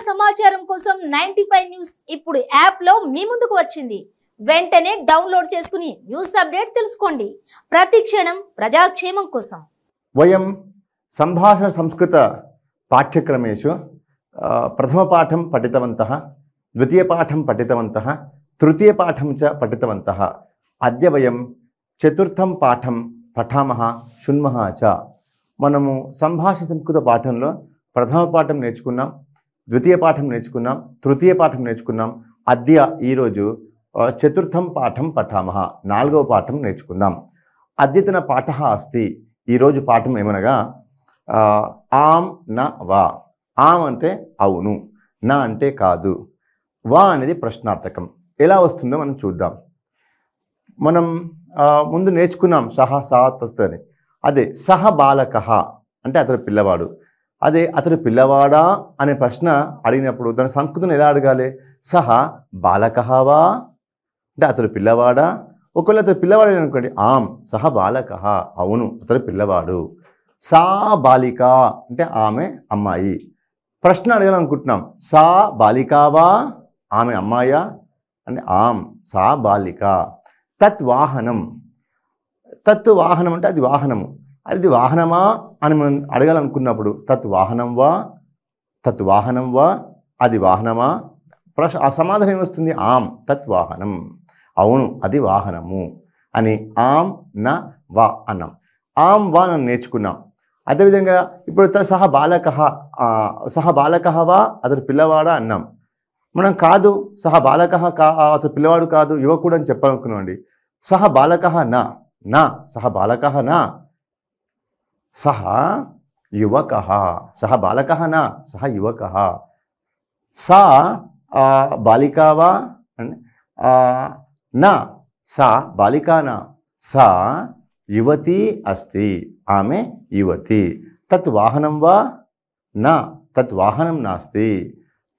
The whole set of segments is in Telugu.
సమాచారం కోసం 95 న్యూస్ ఇప్పుడు యాప్ లో మీ ముందుకు వచ్చింది. వెంటనే డౌన్లోడ్ చేసుకుని న్యూస్ అప్డేట్ తెలుసుకోండి. ప్రతి క్షణం ప్రజాక్షేమం కోసం. వయం సంభాషణ సంస్కృత పాఠ్యక్రమేషు ప్రథమ పాఠం పఠితవంతః, ద్వితీయ పాఠం పఠితవంతః, తృతీయ పాఠం చ పఠితవంతః. అద్య వయం చతుర్థం పాఠం పఠామః శృణ్మః చ. మనము సంభాషణ సంస్కృత పాఠంలో ప్రథమ పాఠం నేర్చుకున్నాం, ద్వితీయ పాఠం నేర్చుకున్నాం, తృతీయ పాఠం నేర్చుకున్నాం. అద్య ఈరోజు చతుర్థం పాఠం పఠామః, నాలుగవ పాఠం నేర్చుకుందాం. అద్యతన పాఠః అస్తి. ఈరోజు పాఠం ఏమనగా ఆం న వా. ఆం అంటే అవును, నా అంటే కాదు, వా అనేది ప్రశ్నార్థకం. ఎలా వస్తుందో మనం చూద్దాం. మనం ముందు నేర్చుకున్నాం సహ సా తత్ అని. అదే సహ బాలకః అంటే అతడు పిల్లవాడు. అదే అతడు పిల్లవాడా అనే ప్రశ్న అడిగినప్పుడు దాని సంస్కృతం ఎలా అడగాలి? సహ బాలకః వా అంటే అతడు పిల్లవాడా. ఒకవేళ అతడు పిల్లవాడు అనుకోండి, ఆం సహ బాలకః, అవును అతడు పిల్లవాడు. సా బాలిక అంటే ఆమె అమ్మాయి. ప్రశ్న అడగాలనుకుంటున్నాం, సా బాలికావా, ఆమె అమ్మాయా అంటే ఆం సా బాలిక. తత్ వాహనం, తత్ వాహనం అంటే అది వాహనము. అది వాహనమా అని మనం అడగాలనుకున్నప్పుడు తత్ వాహనం వా, తత్ వాహనం వా, అది వాహనమా. ఆ సమాధానం ఏమొస్తుంది? ఆం తత్ వాహనం, అవును అది వాహనము అని ఆం న వా అన్నాం. ఆం వా అని నేర్చుకున్నాం. అదేవిధంగా ఇప్పుడు సహ బాలకః, సహ బాలకః వా అతడు పిల్లవాడా అన్నాం. మనం కాదు సహ బాలకః అతడు పిల్లవాడు కాదు, యువకుడు అని చెప్పాలనుకున్నామండి. సహ బాలకః నా, నా సహ బాలకః నా, సహ యువకః, సహ బాలకః నా సహ యువకః. సా బాలికా వా నా, సా బాలికా నా, సా యువతి అస్తి, ఆమె యువతి. తత్ వాహనం వా నా, తత్ వాహనం నాస్తి.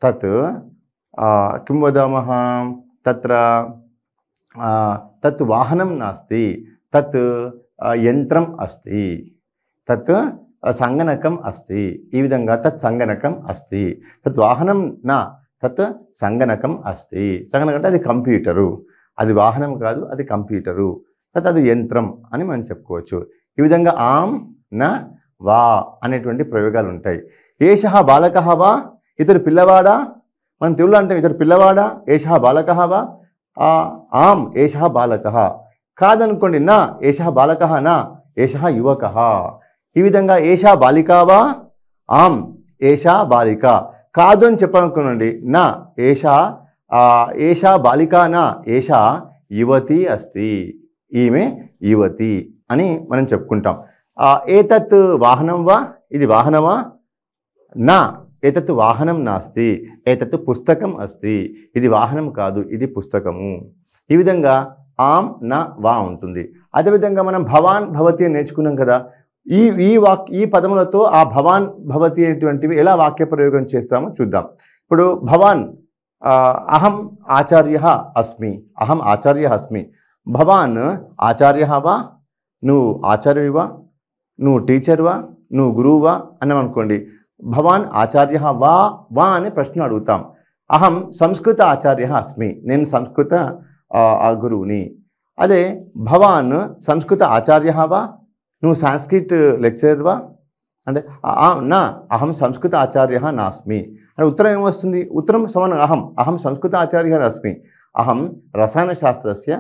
తత్ కిం వదామः, తత్ర తత్ వాహనం నాస్తి, తత్ యంత్రం అస్తి, తత్ సంగణకం అస్తి. ఈ విధంగా తత్ సంగణకం అస్తి. తత్ వాహనం నా, తత్ సంగణకం అస్తి. సంగణకం అంటే అది కంప్యూటరు, అది వాహనం కాదు, అది కంప్యూటరు. తత్ అది యంత్రం అని మనం చెప్పుకోవచ్చు. ఈ విధంగా ఆం న వా అనేటువంటి ప్రయోగాలు ఉంటాయి. ఏషః బాలకః వా, ఇతడు పిల్లవాడా. మనం తెలుగులో అంటే ఇతడు పిల్లవాడా, ఏషః బాలకః వా, ఆం ఏషః బాలకః. కాదనుకోండి, నా ఏషః బాలకః నా, ఏషః యువకః. ఈ విధంగా ఏషా బాలికా వా, ఆం ఏషా బాలిక. కాదు అని చెప్పాలనుకోనండి, నా ఏషా బాలికా నా, ఏషా యువతి అస్తి, ఈమె యువతి అని మనం చెప్పుకుంటాం. ఏతత్ వాహనం వా, ఇది వాహనమా. నా ఏతత్ వాహనం నాస్తి, ఏతత్ పుస్తకం అస్తి, ఇది వాహనం కాదు, ఇది పుస్తకము. ఈ విధంగా ఆం న వా ఉంటుంది. అదేవిధంగా మనం భవాన్ భవతి అని నేర్చుకున్నాం కదా. ఈ పదములతో ఆ భవాన్ భవతి అనేటువంటివి ఎలా వాక్య ప్రయోగం చేస్తామో చూద్దాం. ఇప్పుడు భవాన్, అహం ఆచార్య అస్మి, అహం ఆచార్య అస్మి. భవాన్ ఆచార్య వా, నువ్వు ఆచార్యువా, నువ్వు టీచర్వా, నువ్వు గురువువా అన్నామనుకోండి. భవాన్ ఆచార్య వా, వా అనే ప్రశ్న అడుగుతాం. అహం సంస్కృత ఆచార్య అస్మి, నేను సంస్కృత గురువుని. అదే భవాన్ సంస్కృత ఆచార్య వా, నువ్వు సాంస్క్రిట్ లెక్చరర్వా అంటే నా అహం సంస్కృత ఆచార్య నాస్మి అంటే ఉత్తరం ఏమొస్తుంది? ఉత్తరం సమానం అహం, అహం సంస్కృత ఆచార్య నాస్మి, అహం రసాయన శాస్త్రస్య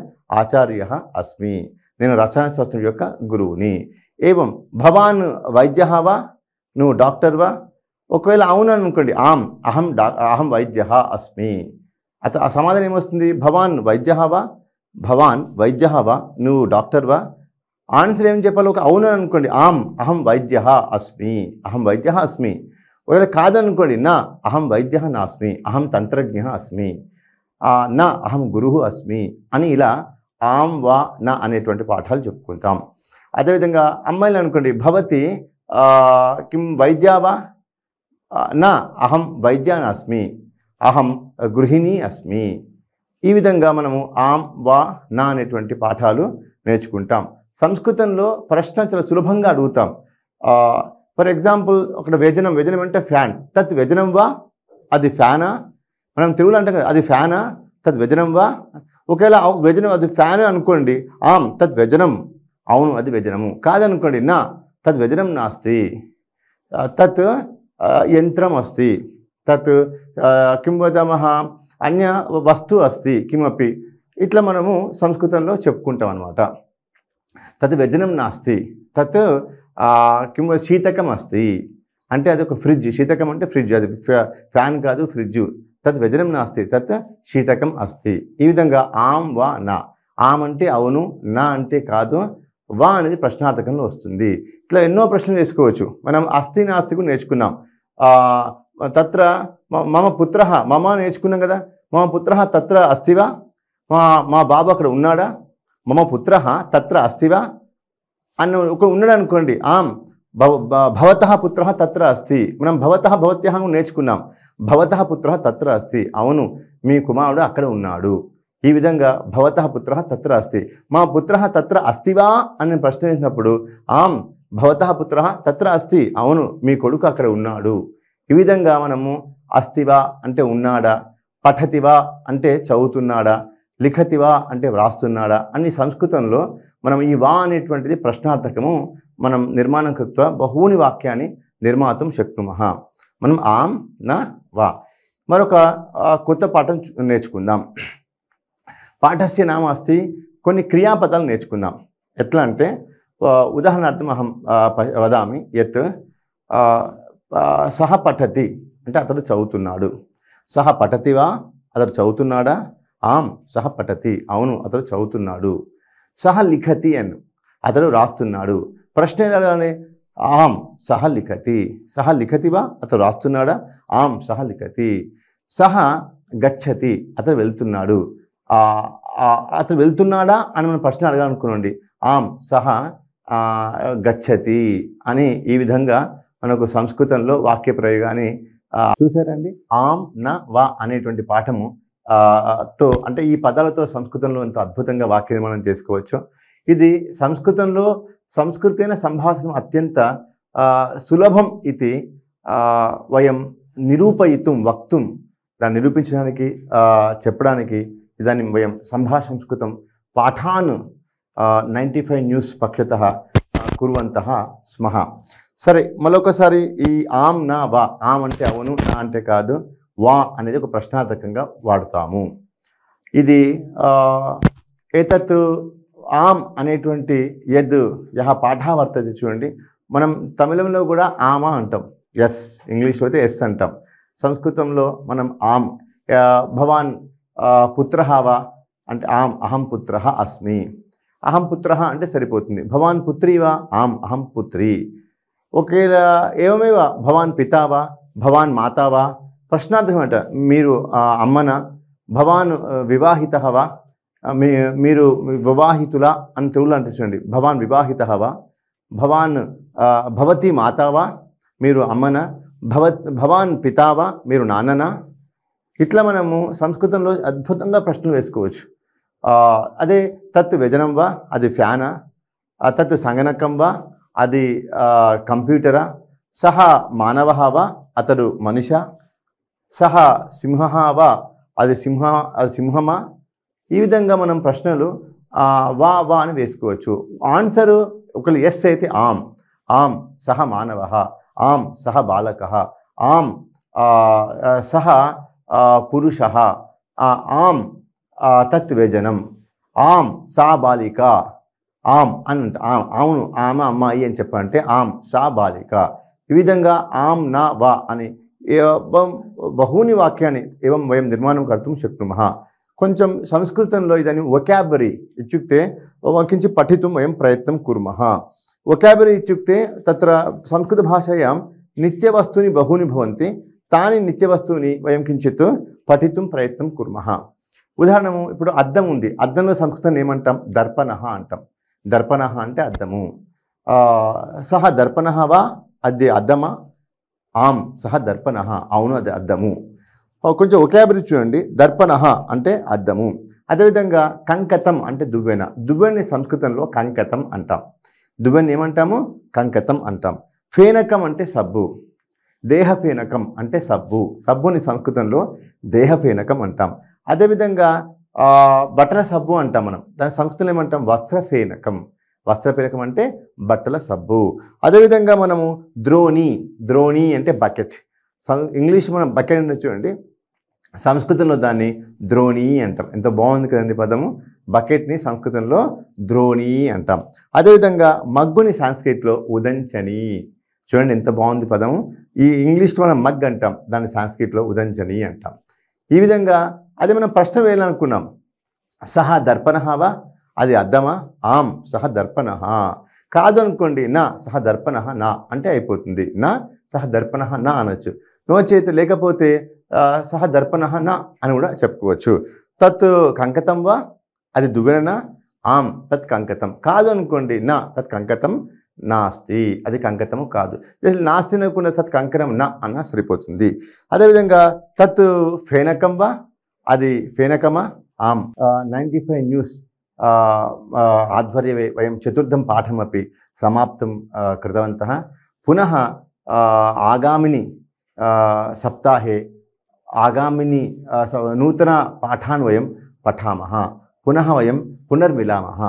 ఆచార్య అస్మి, నేను రసాయన శాస్త్రం యొక్క గురువుని. ఏవం భవాన్ వైద్య వా, నువ్వు డాక్టర్వా. ఒకవేళ అవును అనుకోండి, ఆం అహం వైద్య అస్మి. ఆ సమాధానం ఏమొస్తుంది? భవాన్ వైద్య వా, భవాన్ వైద్య వా, నువ్వు డాక్టర్వా. ఆన్సర్ ఏం చెప్పాలి? ఒక అవును అనుకోండి, ఆం అహం వైద్య అస్మి, అహం వైద్య అస్మి. ఒకవేళ కాదనుకోండి, నా అహం వైద్య నాస్మి, అహం తంత్రజ్ఞ అస్మి, నా అహం గురువు అస్మి అని ఇలా ఆం వా నా అనేటువంటి పాఠాలు చెప్పుకుంటాం. అదేవిధంగా అమ్మాయిలు అనుకోండి, భవతి కిం వైద్యా వా, నా అహం వైద్య నాస్మి, అహం గృహిణి అస్మి. ఈ విధంగా మనము ఆం వా నా అనేటువంటి పాఠాలు నేర్చుకుంటాం. సంస్కృతంలో ప్రశ్న చాలా సులభంగా అడుగుతాం. ఫర్ ఎగ్జాంపుల్ అక్కడ వ్యజనం, వ్యజనం అంటే ఫ్యాన్. తత్ వ్యజనం వా, అది ఫ్యానా, మనం తెలుగులో అంటాం కదా అది ఫ్యానా తద్వ్యజనం వా, ఒకవేళ వ్యజనం అది ఫ్యాన్ అనుకోండి, ఆం తద్వ్యజనం, అవును అది వ్యజనము, కాదనుకోండి నా తద్వ్యజనం నాస్తి, తత్ యంత్రం అస్తి, తత్ కిం వదామः అన్య వస్తు అస్తి కిమపి, ఇట్లా మనము సంస్కృతంలో చెప్పుకుంటాం అనమాట. తత్ వ్యజనం నాస్తి, తత్ కిం శీతకం అస్తి, అంటే అది ఒక ఫ్రిడ్జ్, శీతకం అంటే ఫ్రిడ్జ్, అది ఫ్యాన్ కాదు ఫ్రిడ్జ్. తత్ వ్యజనం నాస్తి తత్ శీతకం అస్తి. ఈ విధంగా ఆం వా నా, ఆం అంటే అవును, నా అంటే కాదు, వా అనేది ప్రశ్నార్థకంలో వస్తుంది. ఇట్లా ఎన్నో ప్రశ్నలు వేసుకోవచ్చు. మనం అస్తి నాస్తి కూడా నేర్చుకున్నాం. తత్ర మమ పుత్ర, మమ నేర్చుకున్నాం కదా, మమ పుత్ర తత్ర అస్తివా, మా బాబు అక్కడ ఉన్నాడా, మమ పుత్ర తత్ర అస్తివా అన్న ఒక ఉన్నాడు అనుకోండి, ఆం భవతః పుత్ర తత్ర అస్తి, మనం భవతః భవత్యః నేర్చుకున్నాం, భవతః పుత్ర తత్ర అస్తి, అవును మీ కుమారుడు అక్కడ ఉన్నాడు. ఈ విధంగా భవతః పుత్ర తత్ర అస్తి, మా పుత్ర తత్ర అస్తివా అని ప్రశ్న వేసినప్పుడు ఆం భవతః పుత్ర తత్ర అస్తి, అవును మీ కొడుకు అక్కడ ఉన్నాడు. ఈ విధంగా మనము అస్తివా అంటే ఉన్నాడా, పఠతివా అంటే చదువుతున్నాడా, లిఖతివా అంటే వ్రాస్తున్నాడా అని సంస్కృతంలో మనం ఈ వా అనేటువంటిది ప్రశ్నార్థకము మనం నిర్మాణం కృత్వా బహూని వాక్యాన్ని నిర్మాతం శక్నుమః. మనం ఆం నా వా. మరొక కొత్త పాఠం నేర్చుకుందాం. పాఠస్య నామ అస్తి, కొన్ని క్రియాపదాలు నేర్చుకుందాం. ఎట్లా అంటే ఉదాహరణార్థం అహం వదామి యత్ సహ పఠతి అంటే అతడు చదువుతున్నాడు, సహ పఠతివా అతడు చదువుతున్నాడా, ఆం సహ పఠతి, అవును అతడు చదువుతున్నాడు. సహ లిఖతి అని అతడు రాస్తున్నాడు. ప్రశ్న ఎలాగానే ఆం సహ లిఖతి, సహ లిఖతివా అతడు రాస్తున్నాడా, ఆం సహ లిఖతి. సహ గచ్చతి అతడు వెళ్తున్నాడు, అతడు వెళ్తున్నాడా అని మనం ప్రశ్న అడగాలనుకోండి, ఆం సహ గచ్చతి అని. ఈ విధంగా మనకు సంస్కృతంలో వాక్య ప్రయోగాన్ని చూసారండి. ఆం న వా అనేటువంటి పాఠము తో అంటే ఈ పదాలతో సంస్కృతంలో ఎంత అద్భుతంగా వాక్య నిర్మాణం చేసుకోవచ్చు. ఇది సంస్కృతంలో సంస్కృతేన సంభాషణం అత్యంత సులభం ఇది వయం నిరూపయితుం వక్తుం, దాన్ని నిరూపించడానికి చెప్పడానికి ఇదాनीं వయం సంభాషంస్కృతం పాఠాన్ 95 న్యూస్ పక్షతః కుర్వంతః స్మః. సరే మరొకసారి ఈ ఆం నా వా, ఆం అంటే అవును, నా అంటే కాదు, వా అనేది ఒక ప్రశ్నార్థకంగా వాడతాము. ఇది ఏతత్ ఆం అనేటువంటి యద్ యహ పాఠ వర్తతే చూడండి, మనం తమిళంలో కూడా ఆమా అంటాం, ఎస్, ఇంగ్లీష్లో అయితే ఎస్ అంటాం. సంస్కృతంలో మనం ఆం. భవాన్ పుత్రః వా అంటే ఆం అహం పుత్రః అస్మి, అహం పుత్రః అంటే సరిపోతుంది. భవాన్ పుత్రీ వా, ఆం అహం పుత్రీ. ఒకవేళ ఏమేవ భవాన్ పితా వా, భవాన్ మాతా వా, ప్రశ్నార్థం అంట మీరు అమ్మనా, భవాన్ వివాహితః వా, మీరు వివాహితులా అని తెలుగులో అంటే చూడండి, భవాన్ వివాహితః వా, భవాన్ భవతి మాతా వా, మీరు అమ్మనా, భవాన్ పితా వా, మీరు నాన్ననా. ఇట్లా మనము సంస్కృతంలో అద్భుతంగా ప్రశ్నలు వేసుకోవచ్చు. అదే తత్ వ్యజనం వా, అది ఫ్యానా, తత్ సంగణకం వా, అది కంప్యూటరా, సహ మానవః వా, అతడు మనిషా, సహ సింహః వా, అది సింహమా. ఈ విధంగా మనం ప్రశ్నలు వా వా అని వేసుకోవచ్చు. ఆన్సరు ఒకళ్ళు ఎస్ అయితే ఆం, ఆం సహ మానవః, ఆం సహ బాలకः, ఆం సహ పురుషः, ఆం తత్ వ్యజనం, ఆం సా బాలిక, ఆం అని అవును ఆమె అమ్మాయి అని చెప్పాలంటే ఆం సా బాలిక. ఈ విధంగా ఆం నా వా అని బహూని వాక్యాన్ని ఏవం వయం నిర్మాణం కర్తుం శక్నుమః. కొంచెం సంస్కృతంలో ఇదాनीं వొకాబులరీ ఇత్యుక్తే కించిత్ పఠితుం వయం ప్రయత్నం కుర్మः. వొకాబులరీ ఇత్యుక్తే తత్ర సంస్కృతభాషాయాं నిత్యవస్తూని బహూని భవంతి, తాని నిత్యవస్తూని వయం కించిత్ పఠితుం ప్రయత్నం కుర్మः. ఉదాహరణము ఇప్పుడు అద్దం ఉంది, అద్దంలో సంస్కృతం ఏమంటాం, దర్పణః అంటాం. దర్పణః అంటే అద్దము. సహ దర్పణః వా, అది అద్దమా, ఆం సహ దర్పణః, అవును అది అద్దము. కొంచెం వొకాబులరీ చూడండి, దర్పణః అంటే అద్దము. అదేవిధంగా కంకతం అంటే దువ్వెన, దువ్వెని సంస్కృతంలో కంకతం అంటాం. దువ్వెని ఏమంటాము, కంకతం అంటాం. ఫేనకం అంటే సబ్బు, దేహఫేనకం అంటే సబ్బు. సబ్బుని సంస్కృతంలో దేహఫేనకం అంటాం. అదేవిధంగా బట్టల సబ్బు అంటాం మనం. దాని సంస్కృతంలో ఏమంటాం? వస్త్రఫేనకం. వస్త్రఫేనకం అంటే బట్టల సబ్బు. అదేవిధంగా మనము ద్రోణి. ద్రోణి అంటే బకెట్. ఇంగ్లీష్ మనం బకెట్ అంటే చూడండి, సంస్కృతంలో దాన్ని ద్రోణి అంటాం. ఎంత బాగుంది కదండి పదము. బకెట్ని సంస్కృతంలో ద్రోణి అంటాం. అదేవిధంగా మగ్గుని సాంస్క్రిట్లో ఉదంచని. చూడండి ఎంత బాగుంది పదము. ఈ ఇంగ్లీష్లో మనం మగ్ అంటాం, దాన్ని సాంస్క్రిట్లో ఉదంచని అంటాం. ఈ విధంగా అదే మనం ప్రశ్న వేయాలనుకున్నాం, సహ దర్పణవా, అది అద్దమా? ఆం సహ దర్పణ. కాదు అనుకోండి, నా సహ దర్పణ నా అంటే అయిపోతుంది. నా సహ దర్పణ నా అనొచ్చు. నో చేతి లేకపోతే సహ దర్పణ నా అని కూడా చెప్పుకోవచ్చు. తత్ కంకతం వా, అది దువ్వెన? ఆం తత్ కంకతం. కాదు అనుకోండి, నా తత్ కంకతం నాస్తి, అది కంకతము కాదు. నాస్తి అనకుండా తత్ కంకరం నా అన్న సరిపోతుంది. అదేవిధంగా తత్ ఫేనకం వా, అది ఫేనకమా? ఆం. 95 న్యూస్ ఆధ్వర్యే వయం చతుర్థం పాఠమపి సమాప్తం కృతవంతః. పునః ఆగామిని సప్తాహే ఆగామిని నూతన పాఠాన్ వయం పఠామः. పునః వయం పునర్మిలామः.